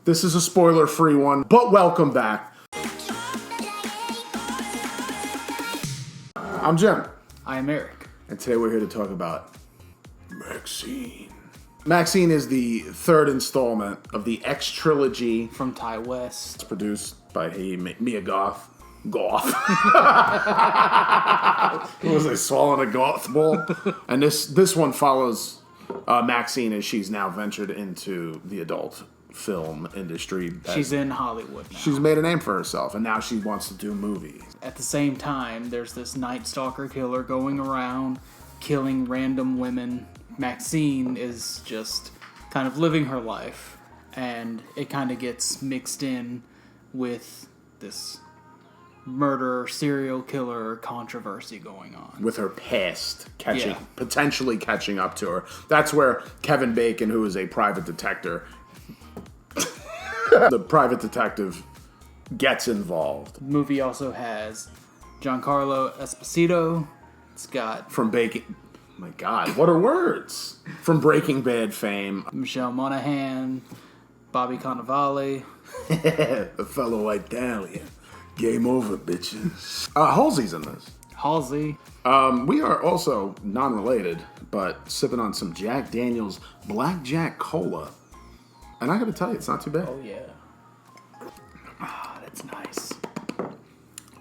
This is a spoiler-free one, but welcome back. I'm Jim. I'm Eric. And today we're here to talk about Maxxxine. Maxxxine is the third installment of the X trilogy. From Ty West. It's produced by Mia Goth. What was I swallowing a goth ball? And this one follows Maxxxine as she's now ventured into the adult film industry. She's in Hollywood now. She's made a name for herself, and now she wants to do movies. At the same time, there's this Night Stalker killer going around killing random women. Maxxxine is just kind of living her life, and it kind of gets mixed in with this murder, serial killer controversy going on. With her past potentially catching up to her. That's where Kevin Bacon, who is a private detective, the private detective gets involved. The movie also has Giancarlo Esposito. It's got From Bacon... My God, what are words? From Breaking Bad fame. Michelle Monaghan, Bobby Cannavale. The fellow Italian. Game over, bitches. Halsey's in this. Halsey. We are also non-related, but sipping on some Jack Daniel's Blackjack Cola. And I gotta tell you, it's not too bad. Oh, yeah. Ah, that's nice.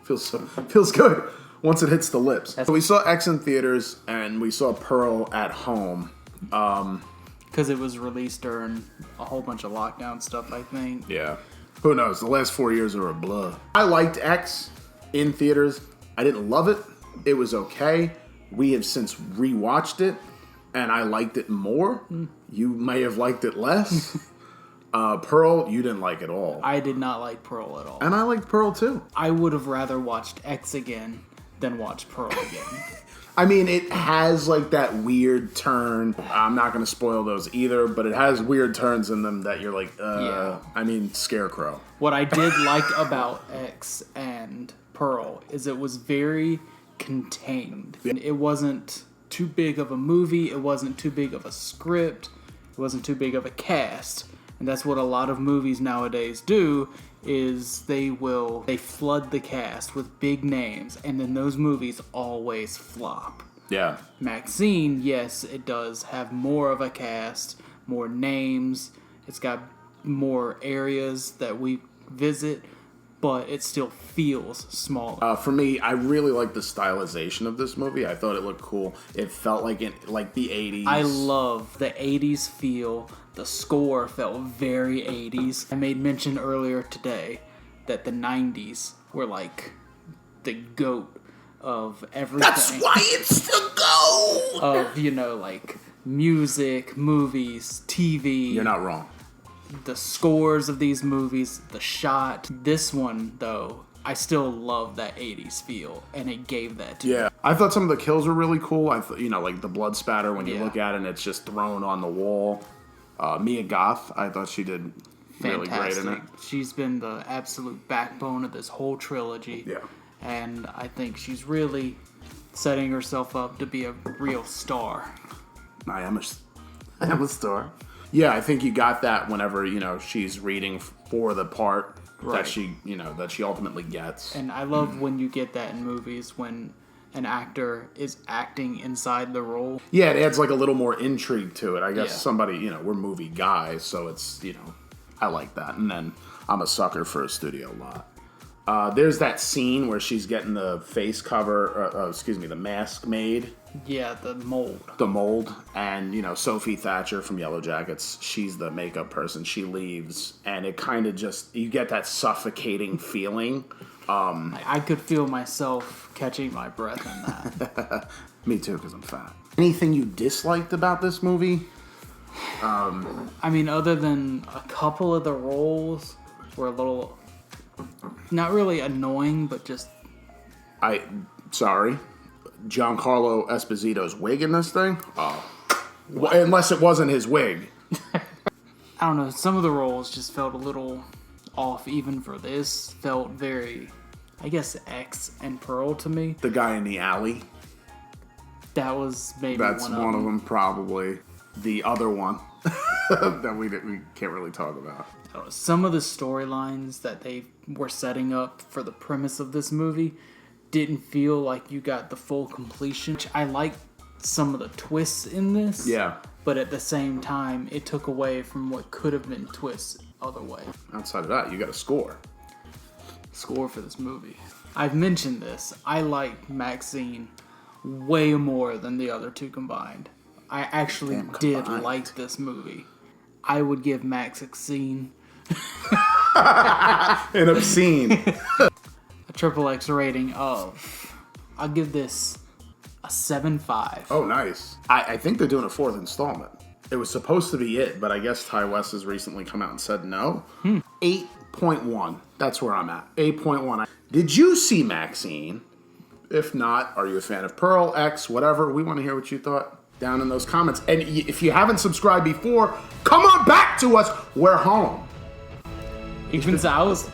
Feels good once it hits the lips. So we saw X in theaters, and we saw Pearl at home. Because it was released during a whole bunch of lockdown stuff, I think. Yeah. Who knows? The last 4 years are a blur. I liked X in theaters. I didn't love it. It was okay. We have since rewatched it, and I liked it more. You may have liked it less. Pearl, you didn't like at all. I did not like Pearl at all. And I liked Pearl, too. I would have rather watched X again than watch Pearl again. I mean, it has, like, that weird turn. I'm not going to spoil those either, but it has weird turns in them that you're like, Yeah. I mean, Scarecrow. What I did like about X and Pearl is it was very contained. It wasn't too big of a movie. It wasn't too big of a script. It wasn't too big of a cast. And that's what a lot of movies nowadays do, is they flood the cast with big names, and then those movies always flop. Yeah. Maxxxine, yes, it does have more of a cast, more names, it's got more areas that we visit, but it still feels smaller. For me, I really like the stylization of this movie. I thought it looked cool. It felt like the 80s. I love the 80s feel. The score felt very 80s. I made mention earlier today that the 90s were like the GOAT of everything. That's why it's the GOAT! Of, like music, movies, TV. You're not wrong. The scores of these movies, the shot. This one, though, I still love that 80s feel, and it gave that to me. Yeah. I thought some of the kills were really cool. I thought, like the blood spatter when you Yeah. look at it and it's just thrown on the wall. Mia Goth, I thought she did really great in it. She's been the absolute backbone of this whole trilogy. Yeah. And I think she's really setting herself up to be a real star. I am a star. Yeah, I think you got that whenever, she's reading for the part Right. that she ultimately gets. And I love when you get that in movies, when an actor is acting inside the role. Yeah, it adds like a little more intrigue to it. I guess Yeah. somebody, we're movie guys, so it's, I like that. And then I'm a sucker for a studio lot. There's that scene where she's getting the face cover, the mask made. Yeah, the mold. The mold. And, Sophie Thatcher from Yellow Jackets, she's the makeup person. She leaves, and it kind of you get that suffocating feeling. I could feel myself catching my breath in that. Me too, because I'm fat. Anything you disliked about this movie? I mean, other than a couple of the roles were a little, not really annoying, but just... Sorry. Giancarlo Esposito's wig in this thing? Oh. Well, unless it wasn't his wig. I don't know, some of the roles just felt a little off even for this. Felt very, I guess, X and Pearl to me. The guy in the alley. That was maybe That's one of them, probably. The other one that we can't really talk about. some of the storylines that they were setting up for the premise of this movie didn't feel like you got the full completion. I like some of the twists in this. Yeah. But at the same time, it took away from what could have been twists other way. Outside of that, you got a score. Score for this movie. I've mentioned this. I like Maxxxine way more than the other two combined. I actually did like this movie. I would give Maxxxine An obscene. a triple X rating of, I'll give this a 7.5. Oh, nice. I think they're doing a 4th installment. It was supposed to be it, but I guess Ty West has recently come out and said no. 8.1. That's where I'm at. 8.1. Did you see Maxxxine? If not, are you a fan of Pearl, X, whatever? We want to hear what you thought down in those comments. And if you haven't subscribed before, come on back to us. We're home. Ich bin's aus.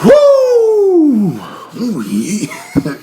Woo! Ooh, yeah.